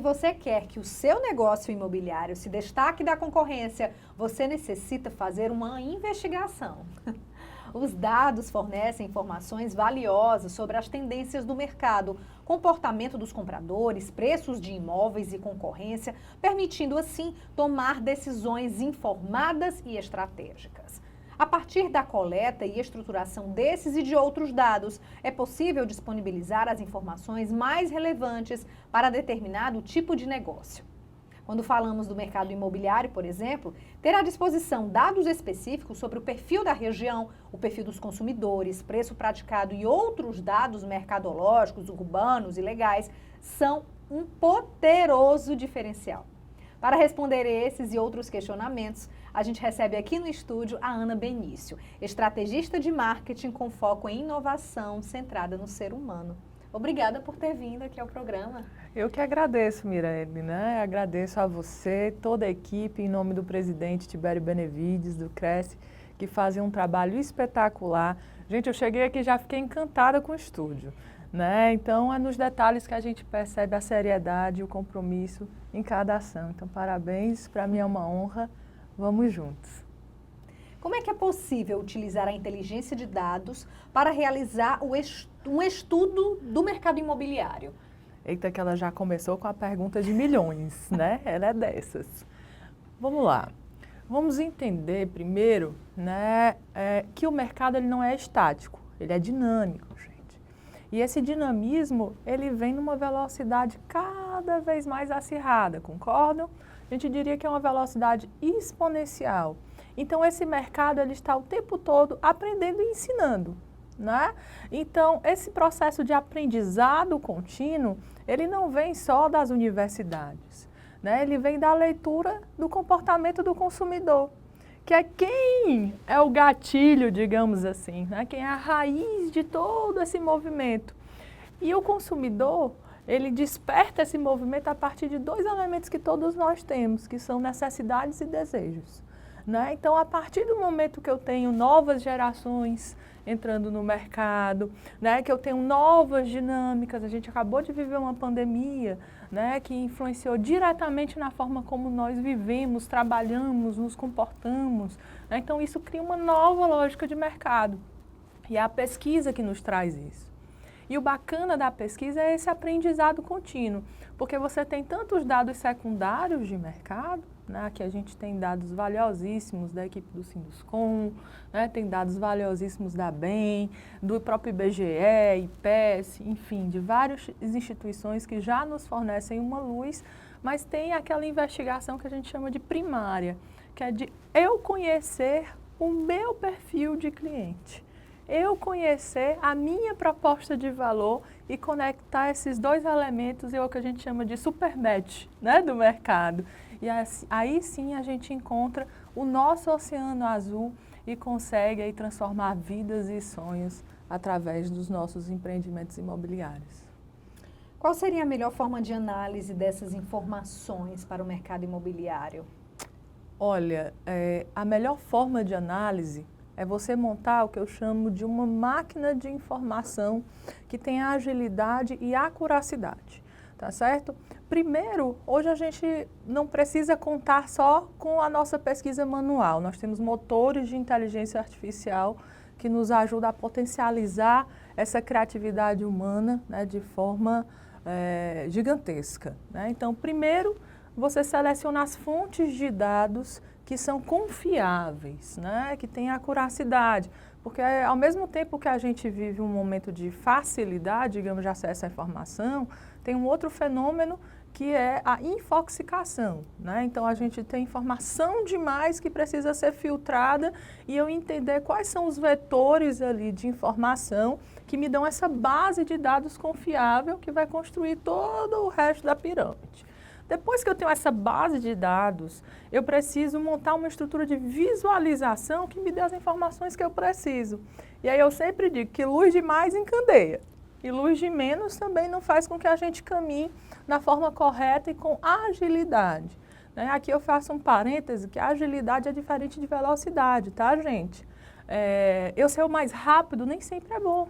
você quer que o seu negócio imobiliário se destaque da concorrência, você necessita fazer uma investigação. Os dados fornecem informações valiosas sobre as tendências do mercado, comportamento dos compradores, preços de imóveis e concorrência, permitindo assim tomar decisões informadas e estratégicas. A partir da coleta e estruturação desses e de outros dados, é possível disponibilizar as informações mais relevantes para determinado tipo de negócio. Quando falamos do mercado imobiliário, por exemplo, ter à disposição dados específicos sobre o perfil da região, o perfil dos consumidores, preço praticado e outros dados mercadológicos, urbanos e legais são um poderoso diferencial. Para responder esses e outros questionamentos, a gente recebe aqui no estúdio a Ana Benício, estrategista de marketing com foco em inovação centrada no ser humano. Obrigada por ter vindo aqui ao programa. Eu que agradeço, Mirelle, né? Agradeço a você, toda a equipe, em nome do presidente Tibério Benevides, do Cresce, que fazem um trabalho espetacular. Gente, eu cheguei aqui e já fiquei encantada com o estúdio, né? Então, é nos detalhes que a gente percebe a seriedade e o compromisso em cada ação. Então, parabéns, para mim é uma honra. Vamos juntos. Como é que é possível utilizar a inteligência de dados para realizar um estudo do mercado imobiliário? Eita, que ela já começou com a pergunta de milhões, né? Ela é dessas. Vamos lá. Vamos entender primeiro, né, que o mercado ele não é estático, ele é dinâmico, gente. E esse dinamismo, ele vem numa velocidade cada vez mais acirrada, concordam? A gente diria que é uma velocidade exponencial. Então, esse mercado ele está o tempo todo aprendendo e ensinando, né? Então, esse processo de aprendizado contínuo, ele não vem só das universidades, né? Ele vem da leitura do comportamento do consumidor, que é quem é o gatilho, digamos assim, né? Quem é a raiz de todo esse movimento. E o consumidor, ele desperta esse movimento a partir de dois elementos que todos nós temos, que são necessidades e desejos, né? Então, a partir do momento que eu tenho novas gerações entrando no mercado, né, que eu tenho novas dinâmicas, a gente acabou de viver uma pandemia, né, que influenciou diretamente na forma como nós vivemos, trabalhamos, nos comportamos, né? Então, isso cria uma nova lógica de mercado. E é a pesquisa que nos traz isso. E o bacana da pesquisa é esse aprendizado contínuo, porque você tem tantos dados secundários de mercado, né? Aqui a gente tem dados valiosíssimos da equipe do Sinduscom, né? Tem dados valiosíssimos da BEM, do próprio IBGE, IPES, enfim, de várias instituições que já nos fornecem uma luz, mas tem aquela investigação que a gente chama de primária, que é de eu conhecer o meu perfil de cliente. Eu conhecer a minha proposta de valor e conectar esses dois elementos é o que a gente chama de super match, né, do mercado. E aí sim a gente encontra o nosso oceano azul e consegue aí transformar vidas e sonhos através dos nossos empreendimentos imobiliários. Qual seria a melhor forma de análise dessas informações para o mercado imobiliário? Olha, a melhor forma de análise é você montar o que eu chamo de uma máquina de informação que tem agilidade e acuracidade, tá certo? Primeiro, hoje a gente não precisa contar só com a nossa pesquisa manual. Nós temos motores de inteligência artificial que nos ajudam a potencializar essa criatividade humana, né, de forma gigantesca, né? Então, primeiro, você seleciona as fontes de dados que são confiáveis, né? Que têm acuracidade, porque ao mesmo tempo que a gente vive um momento de facilidade, digamos, de acesso à informação, tem um outro fenômeno que é a infoxicação, né? Então, a gente tem informação demais que precisa ser filtrada e eu entender quais são os vetores ali de informação que me dão essa base de dados confiável que vai construir todo o resto da pirâmide. Depois que eu tenho essa base de dados, eu preciso montar uma estrutura de visualização que me dê as informações que eu preciso. E aí eu sempre digo que luz demais encandeia. E luz de menos também não faz com que a gente caminhe da forma correta e com agilidade, né? Aqui eu faço um parêntese que a agilidade é diferente de velocidade, tá, gente? Eu ser o mais rápido nem sempre é bom,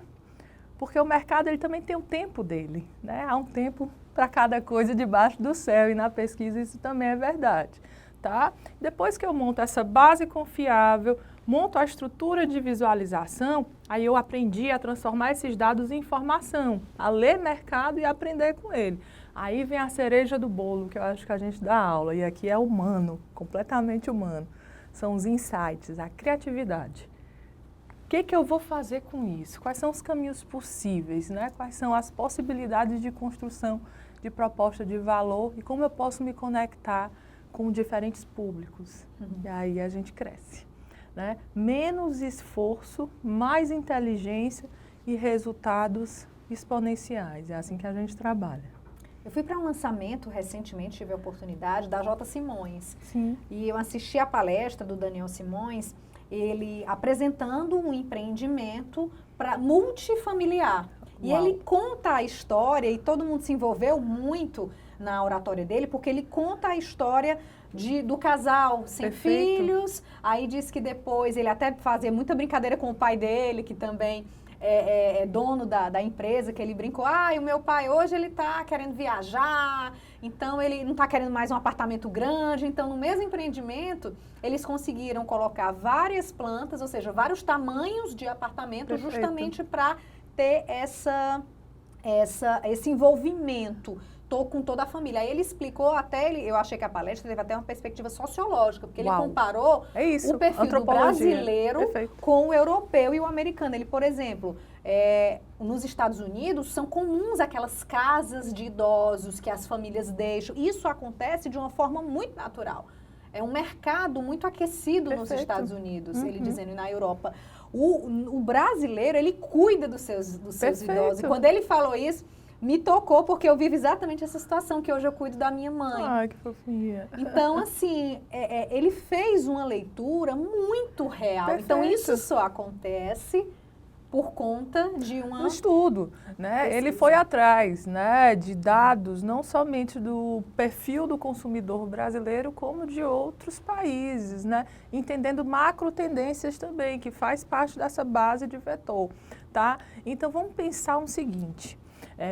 porque o mercado ele também tem o tempo dele, né? Há um tempo para cada coisa debaixo do céu, e na pesquisa isso também é verdade, tá? Depois que eu monto essa base confiável, monto a estrutura de visualização, aí eu aprendi a transformar esses dados em informação, a ler mercado e aprender com ele. Aí vem a cereja do bolo, que eu acho que a gente dá aula, e aqui é humano, completamente humano. São os insights, a criatividade. O que eu vou fazer com isso? Quais são os caminhos possíveis, né? Quais são as possibilidades de construção de proposta de valor e como eu posso me conectar com diferentes públicos? E aí a gente cresce, né? Menos esforço, mais inteligência e resultados exponenciais. É assim que a gente trabalha. Eu fui para um lançamento recentemente, tive a oportunidade, da J. Simões. Sim. E eu assisti a palestra do Daniel Simões, ele apresentando um empreendimento multifamiliar. E Uau. ele conta a história, e todo mundo se envolveu muito na oratória dele, porque ele conta a história do casal sem Perfeito. filhos. Aí diz que depois ele até fazia muita brincadeira com o pai dele, que também é dono da empresa, que ele brincou, e o meu pai hoje ele está querendo viajar, então ele não está querendo mais um apartamento grande. Então no mesmo empreendimento eles conseguiram colocar várias plantas, ou seja, vários tamanhos de apartamento. Perfeito. Justamente para ter esse envolvimento com toda a família. Aí ele explicou eu achei que a palestra teve até uma perspectiva sociológica, porque Uau. ele comparou o perfil do brasileiro Perfeito. Com o europeu e o americano. Ele, por exemplo, nos Estados Unidos são comuns aquelas casas de idosos que as famílias deixam. Isso acontece de uma forma muito natural. É um mercado muito aquecido Perfeito. Nos Estados Unidos, ele dizendo, e na Europa. O brasileiro, ele cuida dos seus idosos. E quando ele falou isso, me tocou, porque eu vivo exatamente essa situação, que hoje eu cuido da minha mãe. Ai, que fofinha. Então, assim, ele fez uma leitura muito real. Perfeito. Então, isso só acontece por conta de um estudo, né? Ele foi atrás, né, de dados, não somente do perfil do consumidor brasileiro, como de outros países, né? Entendendo macro tendências também, que faz parte dessa base de vetor, tá? Então, vamos pensar o seguinte.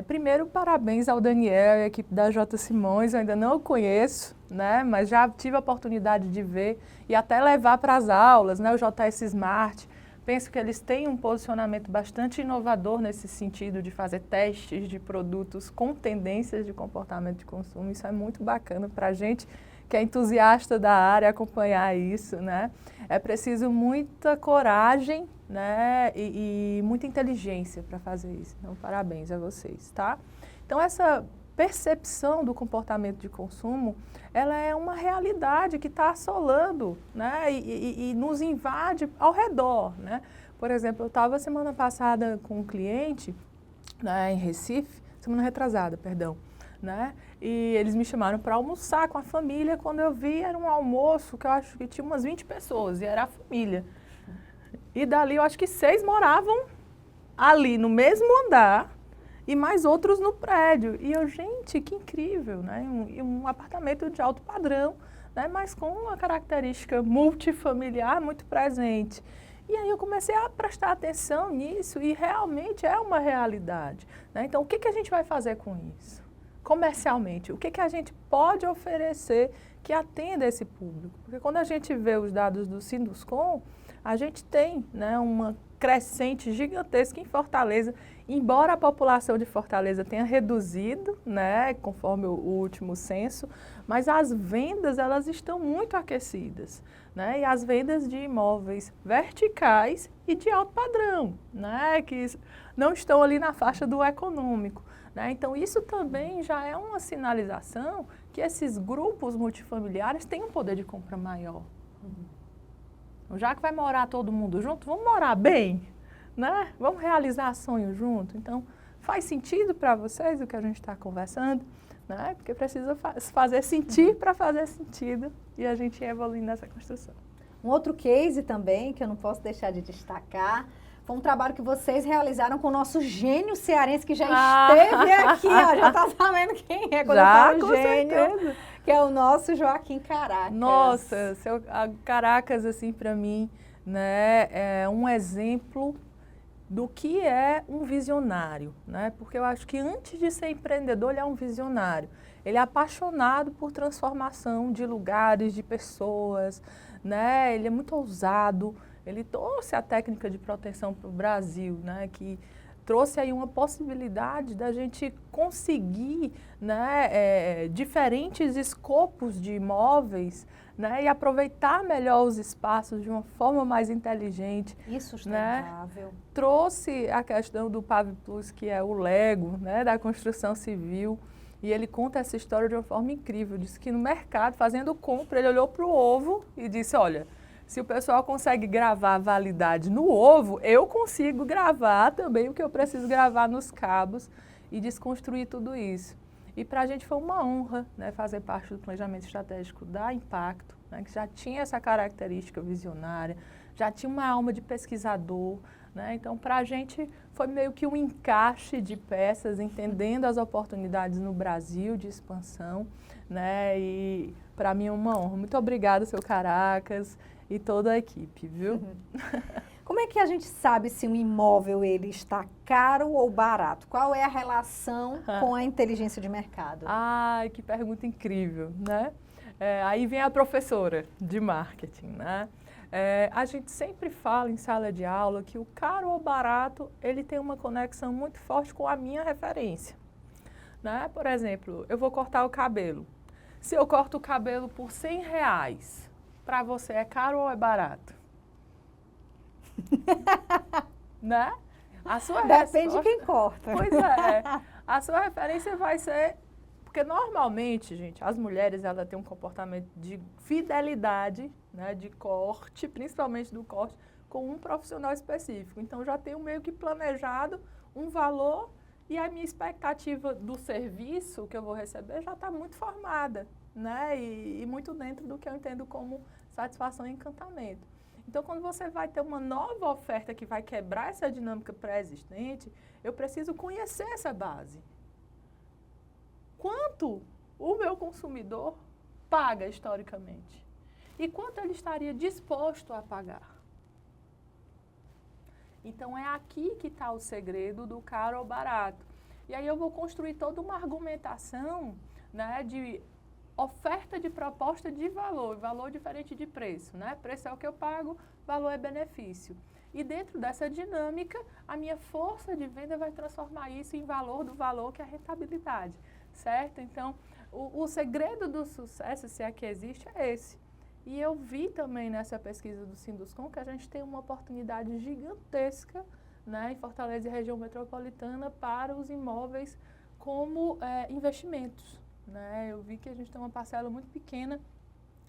Primeiro, parabéns ao Daniel e à equipe da J. Simões. Eu ainda não o conheço, né, mas já tive a oportunidade de ver e até levar para as aulas, né, o JS Smart. Penso que eles têm um posicionamento bastante inovador nesse sentido de fazer testes de produtos com tendências de comportamento de consumo. Isso é muito bacana para a gente que é entusiasta da área acompanhar isso, né? É preciso muita coragem, né, e muita inteligência para fazer isso. Então, parabéns a vocês, tá? Então, essa percepção do comportamento de consumo, ela é uma realidade que está assolando, né, e nos invade ao redor, né? Por exemplo, eu estava semana passada com um cliente, né, em Recife, semana retrasada, perdão, né? E eles me chamaram para almoçar com a família. Quando eu vi, era um almoço que eu acho que tinha umas 20 pessoas, e era a família. E dali, eu acho que 6 moravam ali no mesmo andar e mais outros no prédio. E eu, gente, que incrível, né? Um apartamento de alto padrão, né? Mas com uma característica multifamiliar muito presente. E aí eu comecei a prestar atenção nisso e realmente é uma realidade, né? Então, o que a gente vai fazer com isso? Comercialmente, o que a gente pode oferecer que atenda esse público? Porque quando a gente vê os dados do Sinduscom, a gente tem, né, uma crescente gigantesca em Fortaleza, embora a população de Fortaleza tenha reduzido, né, conforme o último censo, mas as vendas, elas estão muito aquecidas, né, e as vendas de imóveis verticais e de alto padrão, né, que não estão ali na faixa do econômico, né. Então, isso também já é uma sinalização que esses grupos multifamiliares têm um poder de compra maior. Já que vai morar todo mundo junto, vamos morar bem, né? Vamos realizar sonhos junto. Então, faz sentido para vocês o que a gente está conversando, né? Porque precisa fazer sentir para fazer sentido e a gente ir evoluindo nessa construção. Um outro case também, que eu não posso deixar de destacar, foi um trabalho que vocês realizaram com o nosso gênio cearense, que já esteve aqui, ó, já está sabendo quem é quando já, eu falo gênio. Certeza. Que é o nosso Joaquim Caracas. Nossa, Caracas, assim, para mim, né, é um exemplo do que é um visionário, né? Porque eu acho que antes de ser empreendedor, ele é um visionário. Ele é apaixonado por transformação de lugares, de pessoas, né? Ele é muito ousado. Ele trouxe a técnica de proteção para o Brasil, né? Que trouxe aí uma possibilidade da gente conseguir, né, diferentes escopos de imóveis, né, e aproveitar melhor os espaços de uma forma mais inteligente. E sustentável. Né? Trouxe a questão do Pave Plus, que é o Lego, né, da construção civil, e ele conta essa história de uma forma incrível. Disse que no mercado, fazendo compra, ele olhou para o ovo e disse, olha, se o pessoal consegue gravar a validade no ovo, eu consigo gravar também o que eu preciso gravar nos cabos e desconstruir tudo isso. E para a gente foi uma honra, né, fazer parte do planejamento estratégico da Impacto, né, que já tinha essa característica visionária, já tinha uma alma de pesquisador. Né, então, para a gente foi meio que um encaixe de peças, entendendo as oportunidades no Brasil de expansão. Né, e para mim é uma honra. Muito obrigada, seu Caracas, e toda a equipe, viu? Como é que a gente sabe se um imóvel ele está caro ou barato? Qual é a relação com a inteligência de mercado? Ai, que pergunta incrível, né? Aí vem a professora de marketing, né? A gente sempre fala em sala de aula que o caro ou barato, ele tem uma conexão muito forte com a minha referência. Né? Por exemplo, eu vou cortar o cabelo. Se eu corto o cabelo por R$100, para você é caro ou é barato? Né? A sua Depende resposta, de quem corta. Pois é. A sua referência vai ser... Porque normalmente, gente, as mulheres elas têm um comportamento de fidelidade, né, de corte, principalmente do corte, com um profissional específico. Então, já tenho meio que planejado um valor e a minha expectativa do serviço que eu vou receber já está muito formada, né, e muito dentro do que eu entendo como satisfação e encantamento. Então, quando você vai ter uma nova oferta que vai quebrar essa dinâmica pré-existente, eu preciso conhecer essa base. Quanto o meu consumidor paga historicamente? E quanto ele estaria disposto a pagar? Então, é aqui que está o segredo do caro ou barato. E aí eu vou construir toda uma argumentação, né, de oferta de proposta de valor, valor diferente de preço, né? Preço é o que eu pago, valor é benefício. E dentro dessa dinâmica, a minha força de venda vai transformar isso em valor do valor, que é a rentabilidade, certo? Então, o segredo do sucesso, se é que existe, é esse. E eu vi também nessa pesquisa do Sinduscom que a gente tem uma oportunidade gigantesca, né, em Fortaleza e região metropolitana para os imóveis como investimentos. Né? Eu vi que a gente tem uma parcela muito pequena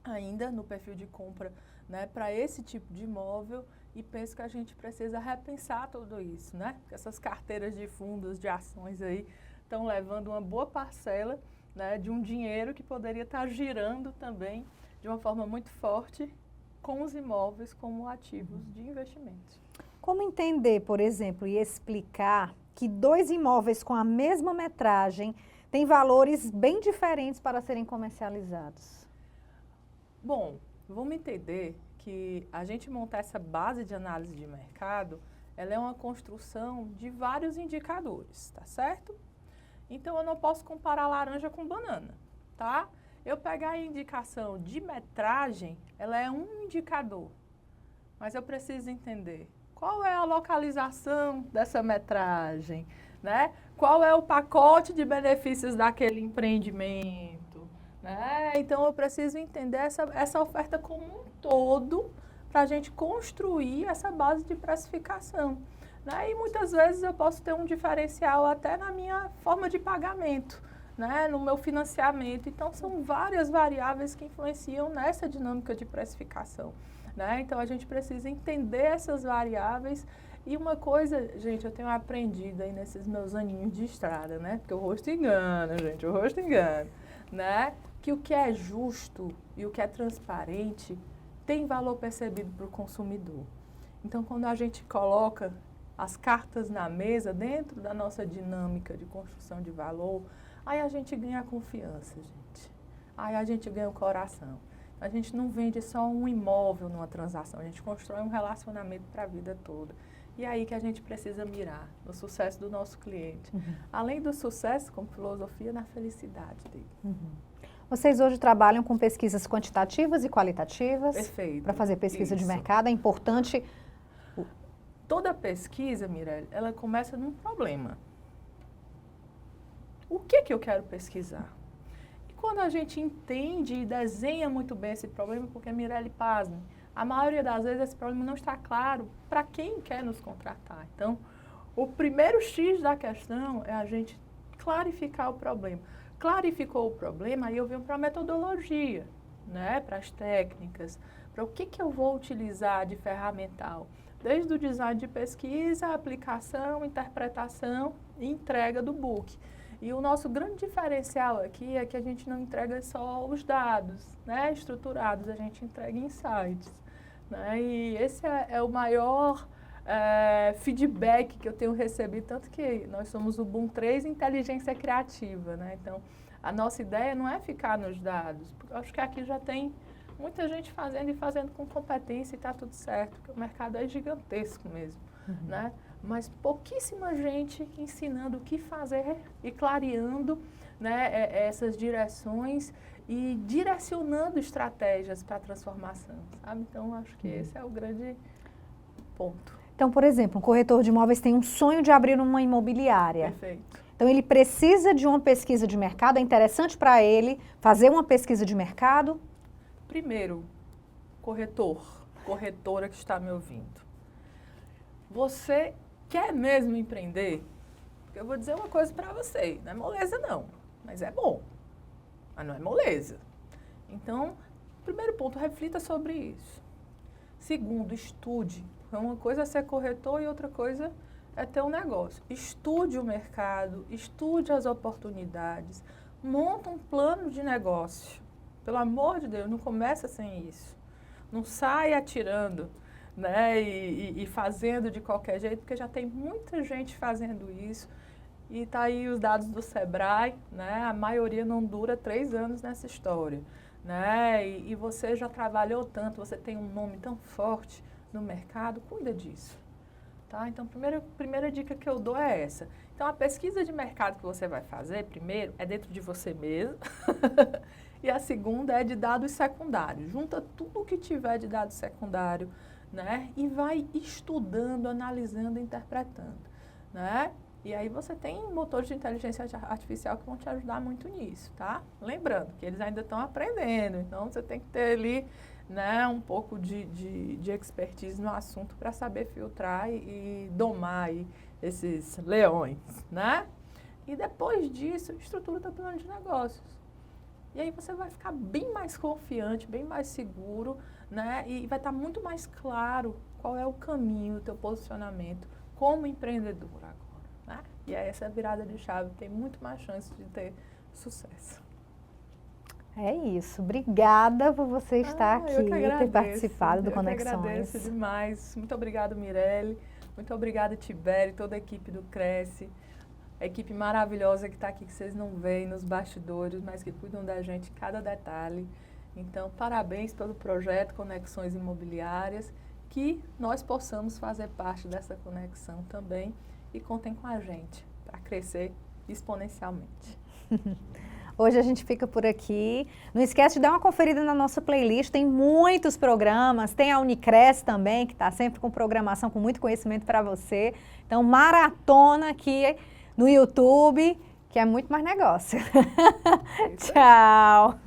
ainda no perfil de compra, né, para esse tipo de imóvel e penso que a gente precisa repensar tudo isso, né? Porque essas carteiras de fundos, de ações aí estão levando uma boa parcela, né, de um dinheiro que poderia estar girando também de uma forma muito forte com os imóveis como ativos de investimento. Como entender, por exemplo, e explicar que dois imóveis com a mesma metragem têm valores bem diferentes para serem comercializados? Bom, vamos entender que a gente montar essa base de análise de mercado, ela é uma construção de vários indicadores, tá certo? Então, eu não posso comparar laranja com banana, tá? Eu pegar a indicação de metragem, ela é um indicador, mas eu preciso entender qual é a localização dessa metragem, né? Qual é o pacote de benefícios daquele empreendimento, né? Então, eu preciso entender essa oferta como um todo para a gente construir essa base de precificação. Né? E muitas vezes eu posso ter um diferencial até na minha forma de pagamento, né? No meu financiamento. Então, são várias variáveis que influenciam nessa dinâmica de precificação. Né? Então, a gente precisa entender essas variáveis. E uma coisa, gente, eu tenho aprendido aí nesses meus aninhos de estrada, né? Porque o rosto engana, gente, o rosto engana, né? Que o que é justo e o que é transparente tem valor percebido para o consumidor. Então, quando a gente coloca as cartas na mesa dentro da nossa dinâmica de construção de valor, aí a gente ganha a confiança, gente. Aí a gente ganha o coração. A gente não vende só um imóvel numa transação, a gente constrói um relacionamento para a vida toda. E é aí que a gente precisa mirar, no sucesso do nosso cliente. Além do sucesso, como filosofia, na felicidade dele. Vocês hoje trabalham com pesquisas quantitativas e qualitativas? Perfeito. Para fazer pesquisa de Isso. mercado, é importante... Toda pesquisa, Mirelle, ela começa num problema. O que eu quero pesquisar? E quando a gente entende e desenha muito bem esse problema, porque, Mirelle, pasme, a maioria das vezes esse problema não está claro para quem quer nos contratar. Então, o primeiro X da questão é a gente clarificar o problema. Clarificou o problema, aí eu venho para a metodologia, né? Para as técnicas, para o que eu vou utilizar de ferramental. Desde o design de pesquisa, aplicação, interpretação e entrega do book. E o nosso grande diferencial aqui é que a gente não entrega só os dados, né, estruturados, a gente entrega insights. Né? E esse é o maior feedback que eu tenho recebido, tanto que nós somos o Boom 3 Inteligência Criativa. Né? Então, a nossa ideia não é ficar nos dados, porque eu acho que aqui já tem muita gente fazendo e fazendo com competência e está tudo certo, porque o mercado é gigantesco mesmo. Né? Mas pouquíssima gente ensinando o que fazer e clareando, né, essas direções e direcionando estratégias para a transformação, sabe? Então, acho que esse é o grande ponto. Então, por exemplo, um corretor de imóveis tem um sonho de abrir uma imobiliária. Perfeito. Então, ele precisa de uma pesquisa de mercado, é interessante para ele fazer uma pesquisa de mercado? Primeiro, corretora que está me ouvindo. Você quer mesmo empreender? Eu vou dizer uma coisa para você, não é moleza não, mas é bom, mas não é moleza. Então, primeiro ponto, reflita sobre isso. Segundo, estude. Uma coisa é ser corretor e outra coisa é ter um negócio. Estude o mercado, estude as oportunidades, monta um plano de negócio. Pelo amor de Deus, não começa sem isso. Não saia atirando, né, e fazendo de qualquer jeito, porque já tem muita gente fazendo isso. E está aí os dados do Sebrae, né, a maioria não dura 3 anos nessa história. Né, e você já trabalhou tanto, você tem um nome tão forte no mercado, cuida disso. Tá? Então, a primeira dica que eu dou é essa. Então, a pesquisa de mercado que você vai fazer, primeiro, é dentro de você mesmo. E a segunda é de dados secundários. Junta tudo o que tiver de dado secundário, né? E vai estudando, analisando, interpretando, né? E aí você tem motores de inteligência artificial que vão te ajudar muito nisso, tá? Lembrando que eles ainda estão aprendendo, então você tem que ter ali, né, um pouco de expertise no assunto para saber filtrar e domar aí esses leões, né? E depois disso, estrutura o teu plano de negócios. E aí você vai ficar bem mais confiante, bem mais seguro, né? E vai estar muito mais claro qual é o caminho, o teu posicionamento como empreendedor agora, né? E aí essa virada de chave tem muito mais chance de ter sucesso. É isso. Obrigada por você estar aqui e ter participado do Conexões. Eu que agradeço demais. Muito obrigada, Mirelle. Muito obrigada, Tibério, toda a equipe do Cresce. A equipe maravilhosa que está aqui, que vocês não veem nos bastidores, mas que cuidam da gente em cada detalhe. Então, parabéns pelo projeto Conexões Imobiliárias, que nós possamos fazer parte dessa conexão também e contem com a gente para crescer exponencialmente. Hoje a gente fica por aqui. Não esquece de dar uma conferida na nossa playlist, tem muitos programas, tem a Unicres também, que está sempre com programação, com muito conhecimento para você. Então, maratona aqui no YouTube, que é muito mais negócio. Tchau!